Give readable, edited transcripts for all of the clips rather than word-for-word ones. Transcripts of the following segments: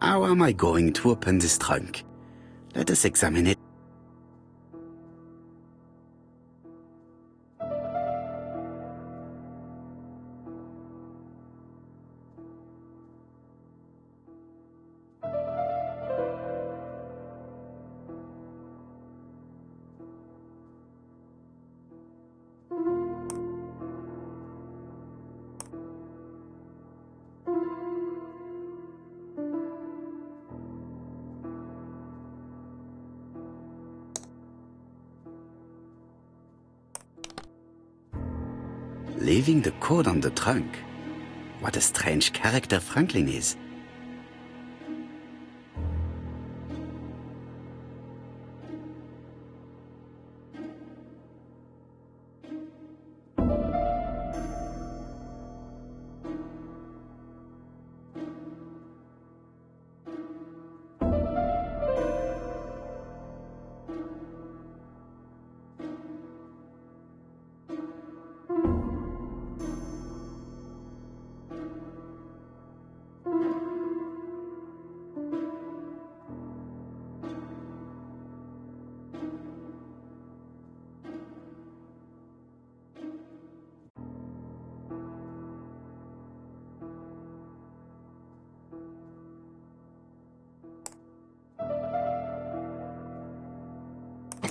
How am I going to open this trunk? Let us examine it. Leaving the code on the trunk. What a strange character Franklin is.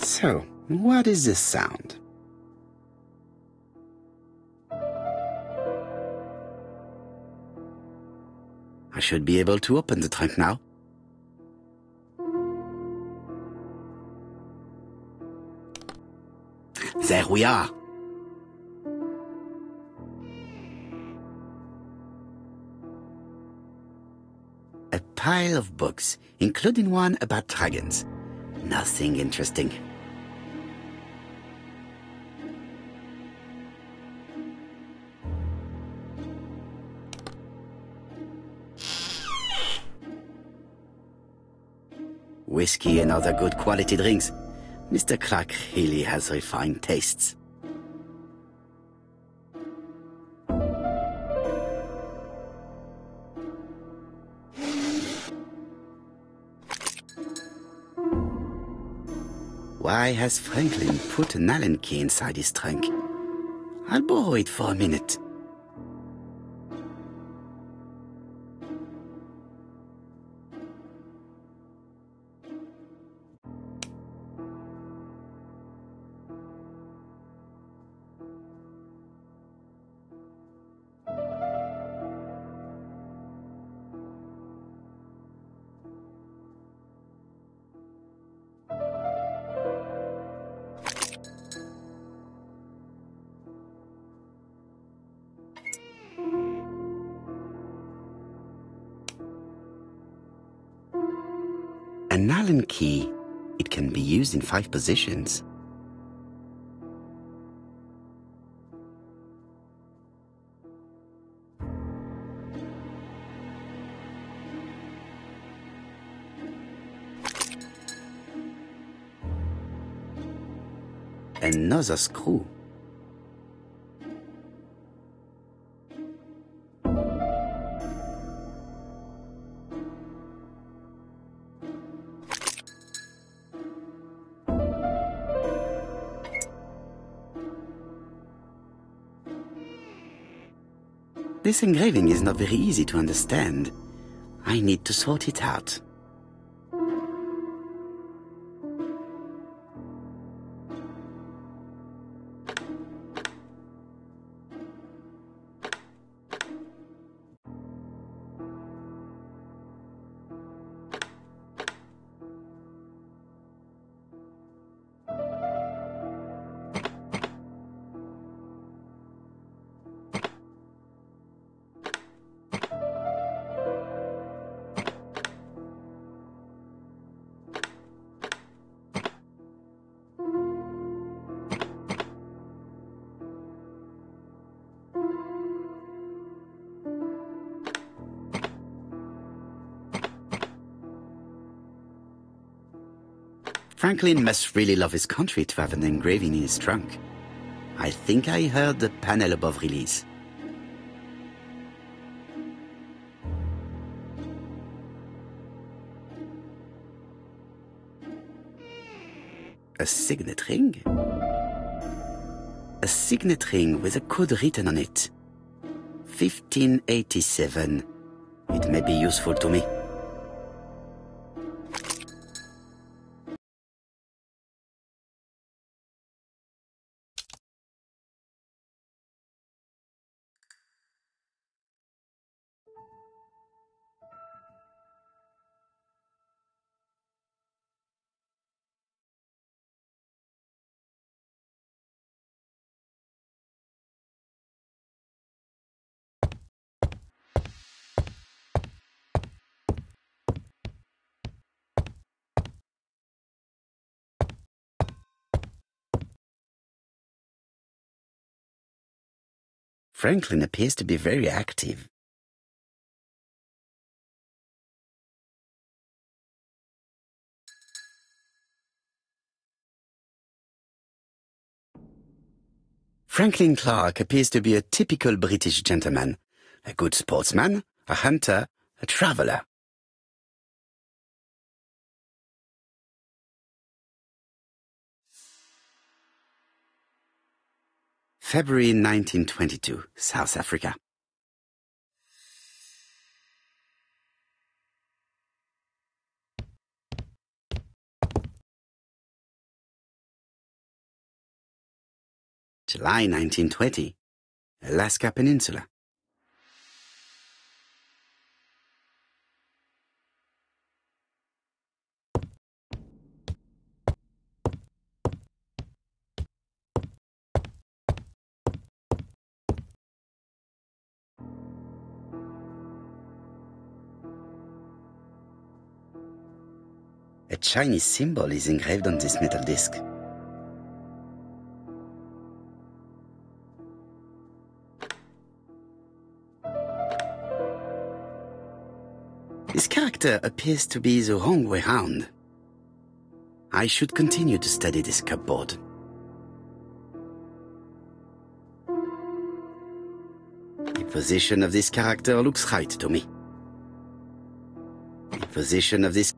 So, what is this sound? I should be able to open the trunk now. There we are. A pile of books, including one about dragons. Nothing interesting. Whiskey and other good quality drinks. Mr. Clark really has refined tastes. Why has Franklin put an Allen key inside his trunk? I'll borrow it for a minute. An Allen key. It can be used in 5 positions. Another screw. This engraving is not very easy to understand. I need to sort it out. Franklin must really love his country to have an engraving in his trunk. I think I heard the panel above release. A signet ring? A signet ring with a code written on it. 1587. It may be useful to me. Franklin appears to be very active. Franklin Clark appears to be a typical British gentleman, a good sportsman, a hunter, a traveler. February 1922, South Africa. July 1920, Alaska Peninsula. A Chinese symbol is engraved on this metal disc. This character appears to be the wrong way round. I should continue to study this cupboard. The position of this character looks right to me. The position of this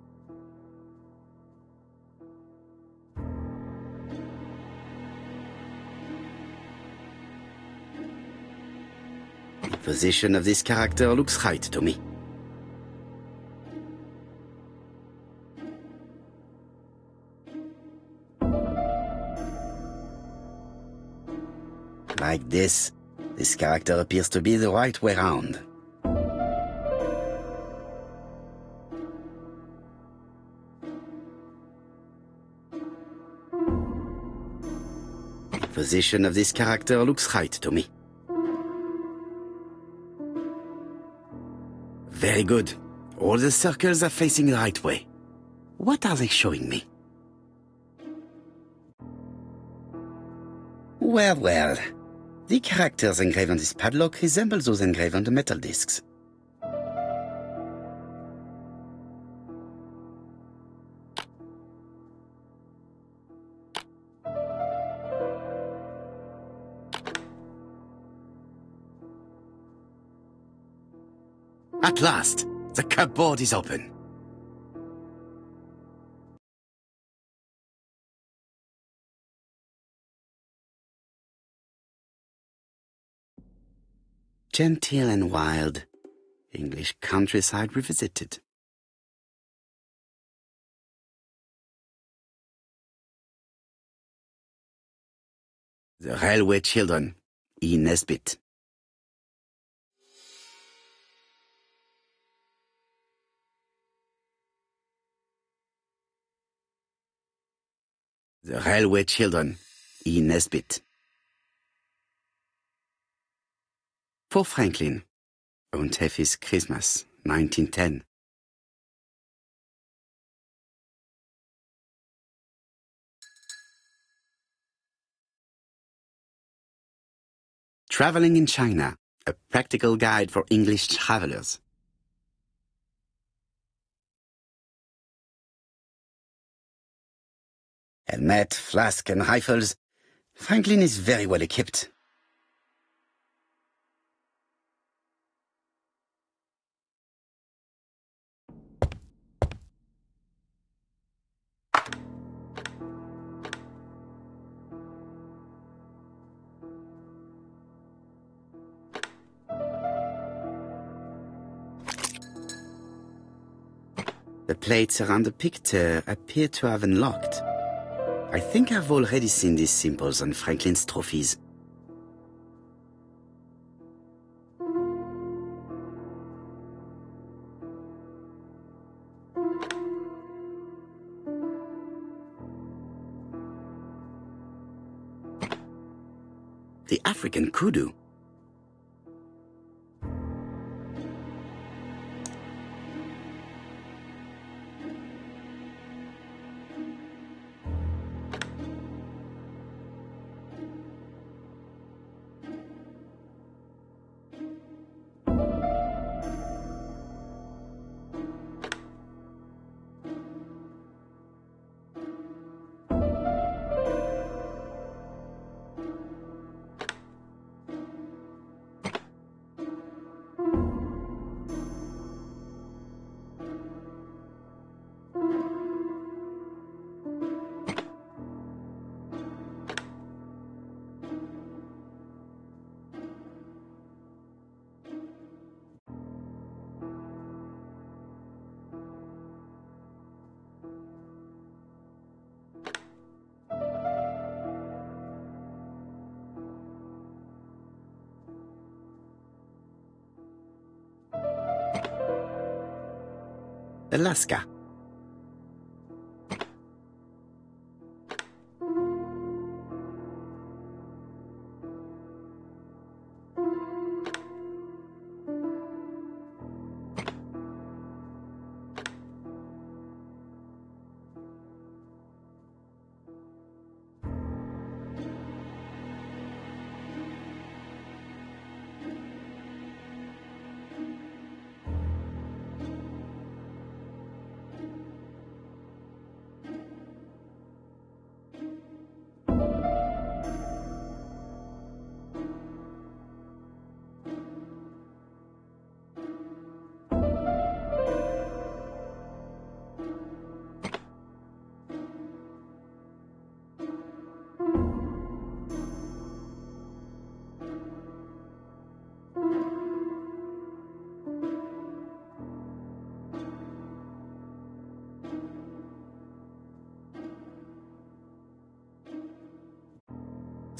position of this character looks right to me. Like this character appears to be the right way round. The position of this character looks right to me. Very good. All the circles are facing the right way. What are they showing me? Well, well. The characters engraved on this padlock resemble those engraved on the metal discs. At last, the cupboard is open. Genteel and wild, English countryside revisited. The Railway Children, E. Nesbit. The Railway Children, E. Nesbit. For Franklin, Und Effie's Christmas, 1910. Traveling in China, a practical guide for English travelers. Helmet, flask, and rifles. Franklin is very well equipped. The plates around the picture appear to have unlocked. I think I've already seen these symbols on Franklin's trophies. The African kudu. Alaska.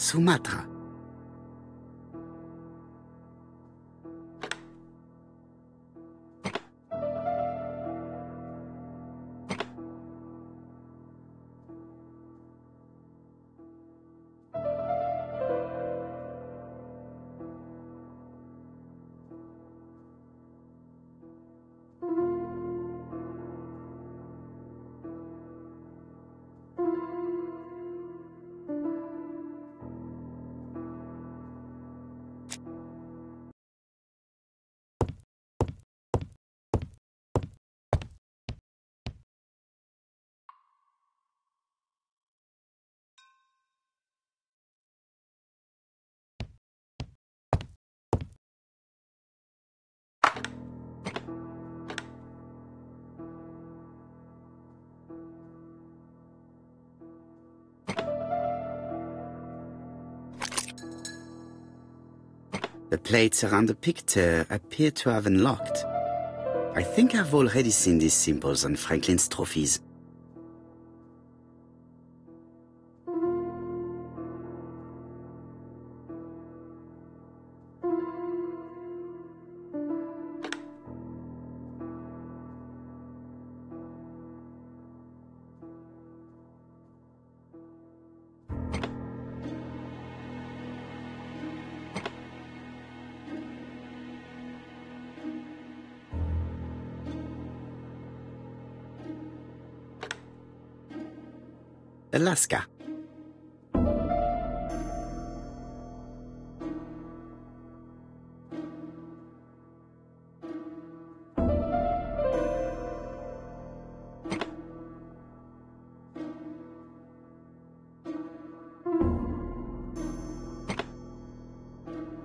Sumatra. The plates around the picture appear to have unlocked. I think I've already seen these symbols on Franklin's trophies. Alaska.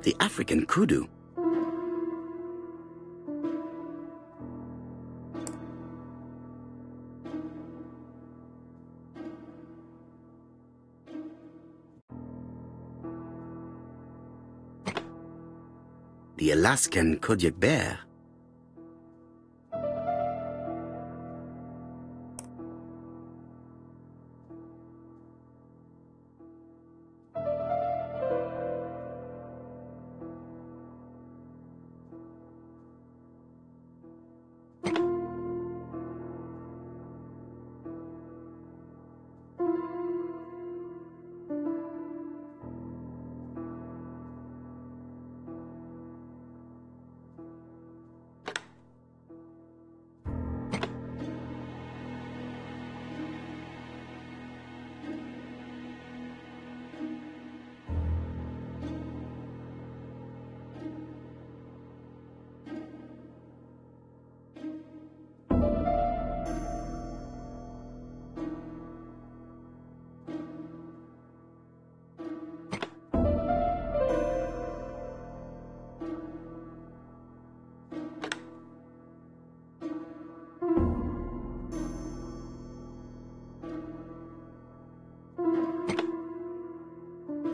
The African kudu. The Alaskan Kodiak bear.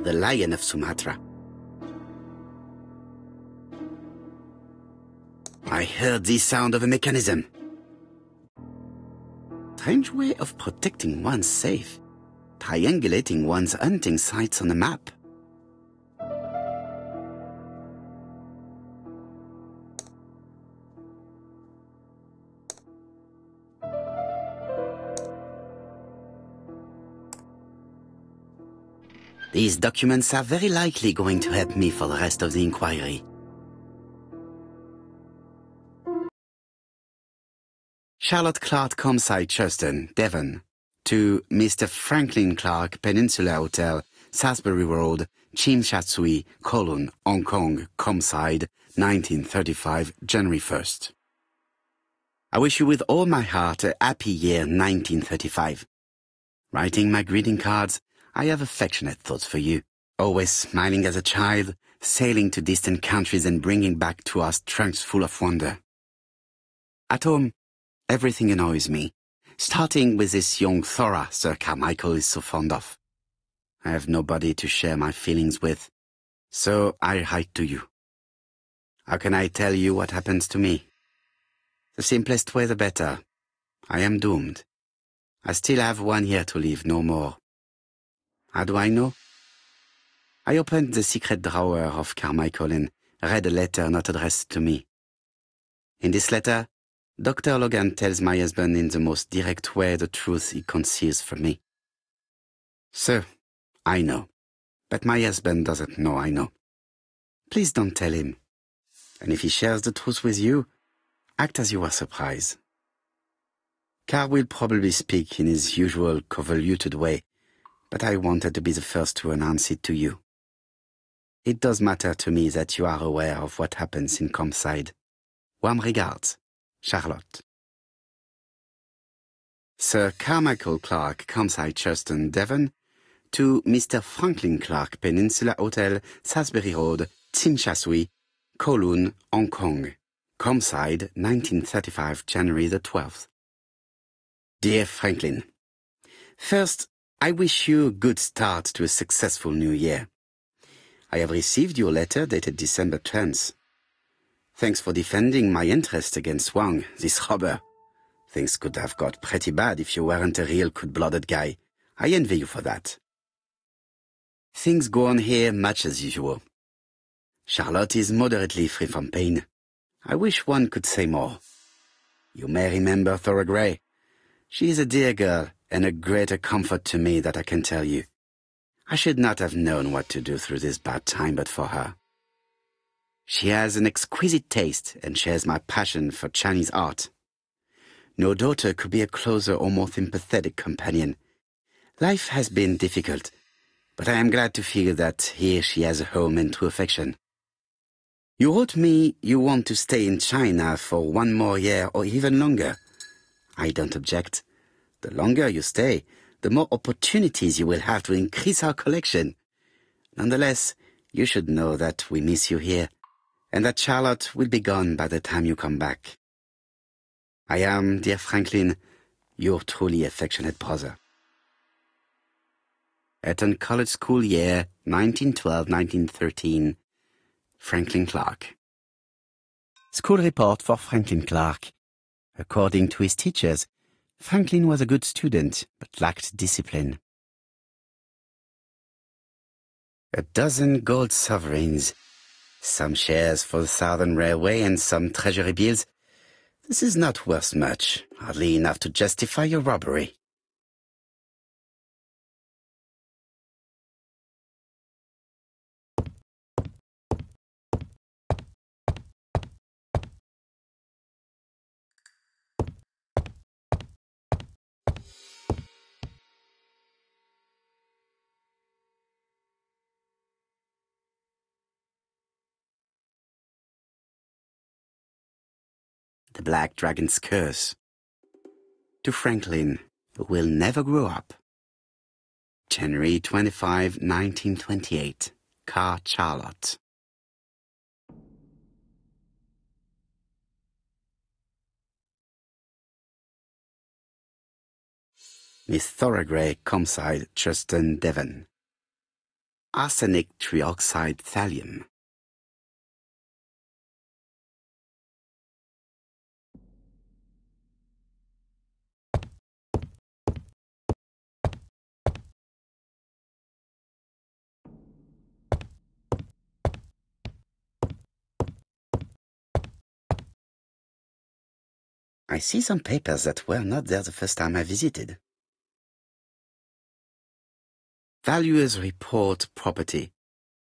the lion of Sumatra. I heard the sound of a mechanism. Strange way of protecting one's safe. Triangulating one's hunting sites on a map. These documents are very likely going to help me for the rest of the inquiry. Charlotte Clark, Comside, Churston, Devon. To Mr. Franklin Clark, Peninsula Hotel, Salisbury Road, Chim Sha Tsui, Kowloon, Hong Kong, Comside, 1935, January 1st. I wish you with all my heart a happy year 1935. Writing my greeting cards, I have affectionate thoughts for you. Always smiling as a child, sailing to distant countries and bringing back to us trunks full of wonder. At home, everything annoys me, starting with this young Thora Sir Carmichael is so fond of. I have nobody to share my feelings with, so I write to you. How can I tell you what happens to me? The simplest way the better. I am doomed. I still have 1 year to live, no more. How do I know? I opened the secret drawer of Carmichael and read a letter not addressed to me. In this letter, Dr. Logan tells my husband in the most direct way the truth he conceals from me. Sir, I know, but my husband doesn't know I know. Please don't tell him. And if he shares the truth with you, act as you are surprised. Carl will probably speak in his usual convoluted way, but I wanted to be the first to announce it to you. It does matter to me that you are aware of what happens in Comside. Warm regards, Charlotte. Sir Carmichael Clark, Comside, Churston, Devon. To Mr. Franklin Clark, Peninsula Hotel, Salisbury Road, Tsim Sha Tsui, Kowloon, Hong Kong. Comside, 1935, January the 12th. Dear Franklin, first, I wish you a good start to a successful new year. I have received your letter dated December 10th. Thanks for defending my interest against Wang, this robber. Things could have got pretty bad if you weren't a real cold-blooded guy. I envy you for that. Things go on here much as usual. Charlotte is moderately free from pain. I wish one could say more. You may remember Thora Gray. She is a dear girl and a greater comfort to me that I can tell you. I should not have known what to do through this bad time but for her. She has an exquisite taste and shares my passion for Chinese art. No daughter could be a closer or more sympathetic companion. Life has been difficult, but I am glad to feel that here she has a home and true affection. You wrote me you want to stay in China for 1 more year or even longer. I don't object. The longer you stay, the more opportunities you will have to increase our collection. Nonetheless, you should know that we miss you here, and that Charlotte will be gone by the time you come back. I am, dear Franklin, your truly affectionate brother. Eton College School Year, 1912-1913. Franklin Clark. School report for Franklin Clark. According to his teachers, Franklin was a good student, but lacked discipline. 12 gold sovereigns, some shares for the Southern Railway and some treasury bills. This is not worth much, hardly enough to justify your robbery. The Black Dragon's Curse. To Franklin, who will never grow up. January 25, 1928. Car Charlotte. Miss Thora Gray, Comside, Churston, Devon. arsenic trioxide thallium. I see some papers that were not there the first time I visited. Valuers report property.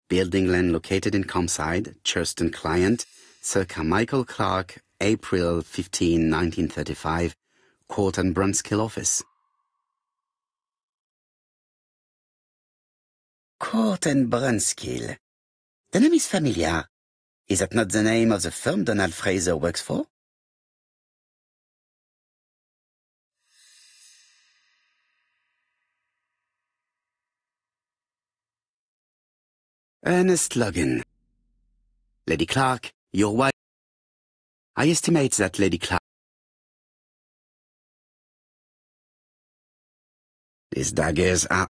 Building land located in Comside, Churston client, Sir Carmichael Clark, April 15, 1935, Court and Brunskill office. Court and Brunskill. The name is familiar. Is that not the name of the firm Donald Fraser works for? Ernest Logan. Lady Clark, your wife. I estimate that Lady Clark. These daggers are.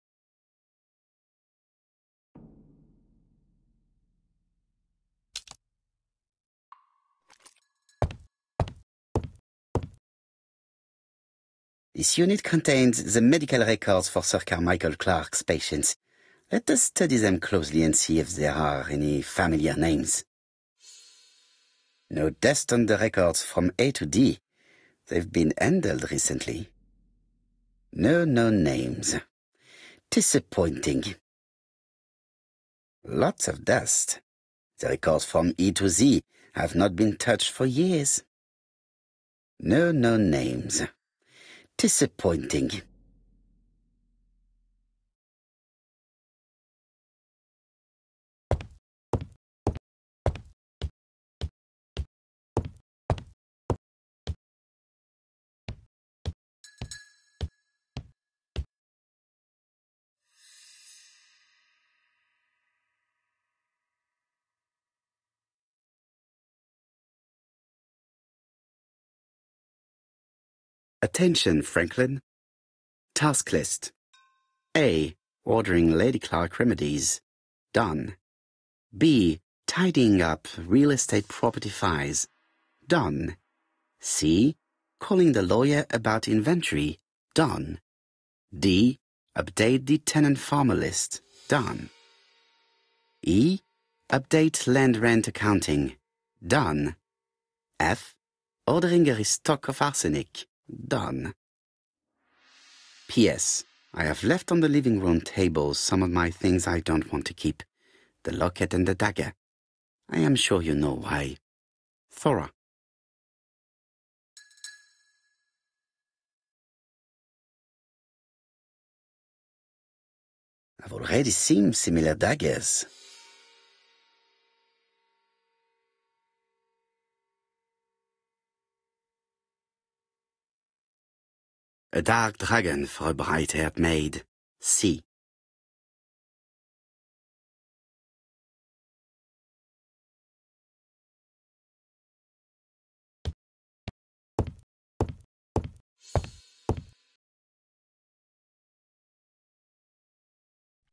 This unit contains the medical records for Sir Carmichael Clark's patients. Let us study them closely and see if there are any familiar names. No deaths on the records from A to D. They've been handled recently. No known names. Disappointing. Lots of dust. The records from E to Z have not been touched for years. No known names. Disappointing. Attention, Franklin. Task list. A. Ordering Lady Clark remedies. Done. B. Tidying up real estate property files. Done. C. Calling the lawyer about inventory. Done. D. Update the tenant-farmer list. Done. E. Update land rent accounting. Done. F. Ordering a restock of arsenic. Done. P.S. I have left on the living room table some of my things I don't want to keep. The locket and the dagger. I am sure you know why. Thora. I've already seen similar daggers. A dark dragon for a bright-haired maid. C.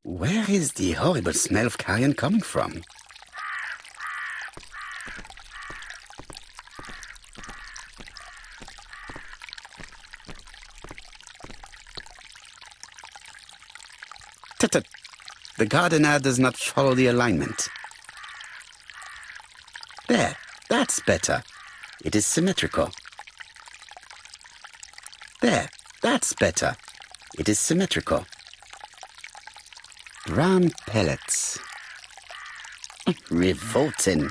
Where is the horrible smell of carrion coming from? Tut-tut. The gardener does not follow the alignment. There, that's better. It is symmetrical. There, that's better. It is symmetrical. Brown pellets. Revolting.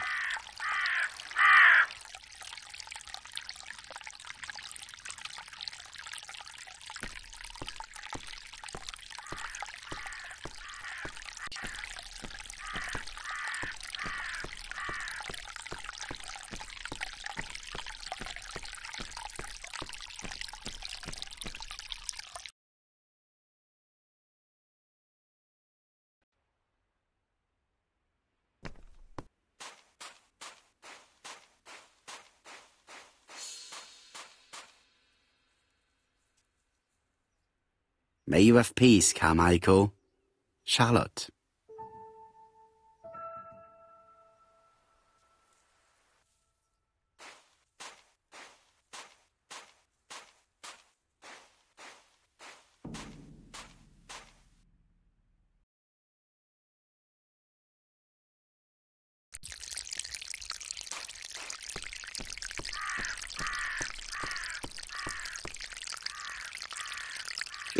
May you have peace, Carmichael. Charlotte.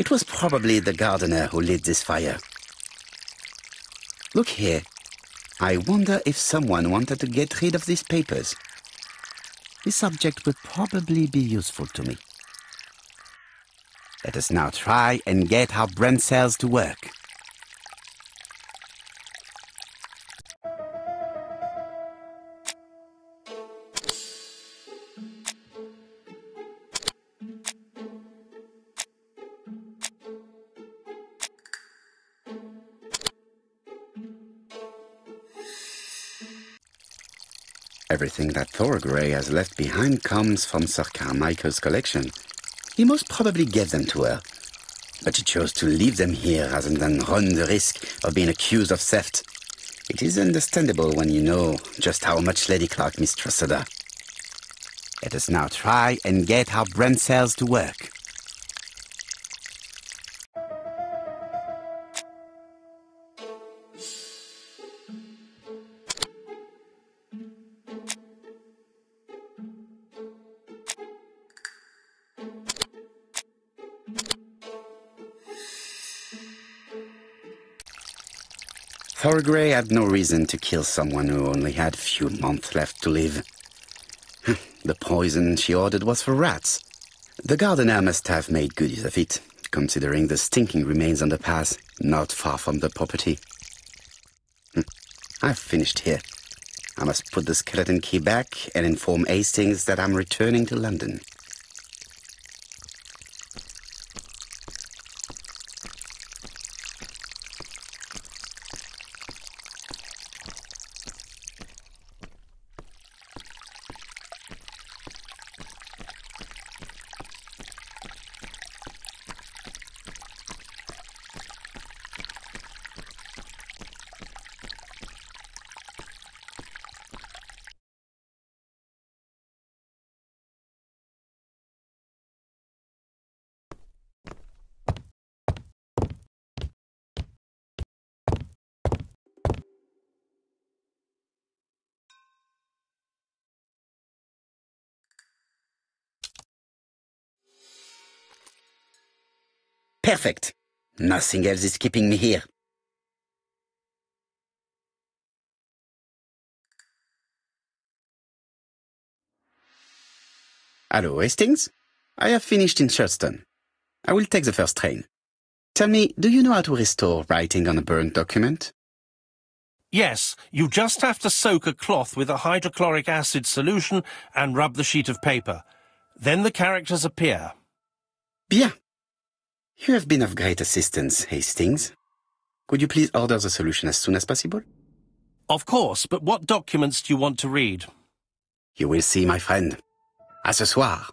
It was probably the gardener who lit this fire. Look here. I wonder if someone wanted to get rid of these papers. This object would probably be useful to me. Let us now try and get our brain cells to work. Everything that Thorogray has left behind comes from Sir Carmichael's collection. He most probably gave them to her, but she chose to leave them here rather than run the risk of being accused of theft. It is understandable when you know just how much Lady Clark mistrusted her. Let us now try and get our brain cells to work. Thorogray had no reason to kill someone who only had few months left to live. The poison she ordered was for rats. The gardener must have made good use of it, considering the stinking remains on the path, not far from the property. I've finished here. I must put the skeleton key back and inform Hastings that I'm returning to London. Perfect. Nothing else is keeping me here. Hello, Hastings? I have finished in Charleston. I will take the first train. Tell me, do you know how to restore writing on a burnt document? Yes, you just have to soak a cloth with a hydrochloric acid solution and rub the sheet of paper. Then the characters appear. Bien. You have been of great assistance, Hastings. Could you please order the solution as soon as possible? Of course, but what documents do you want to read? You will see, my friend. À ce soir.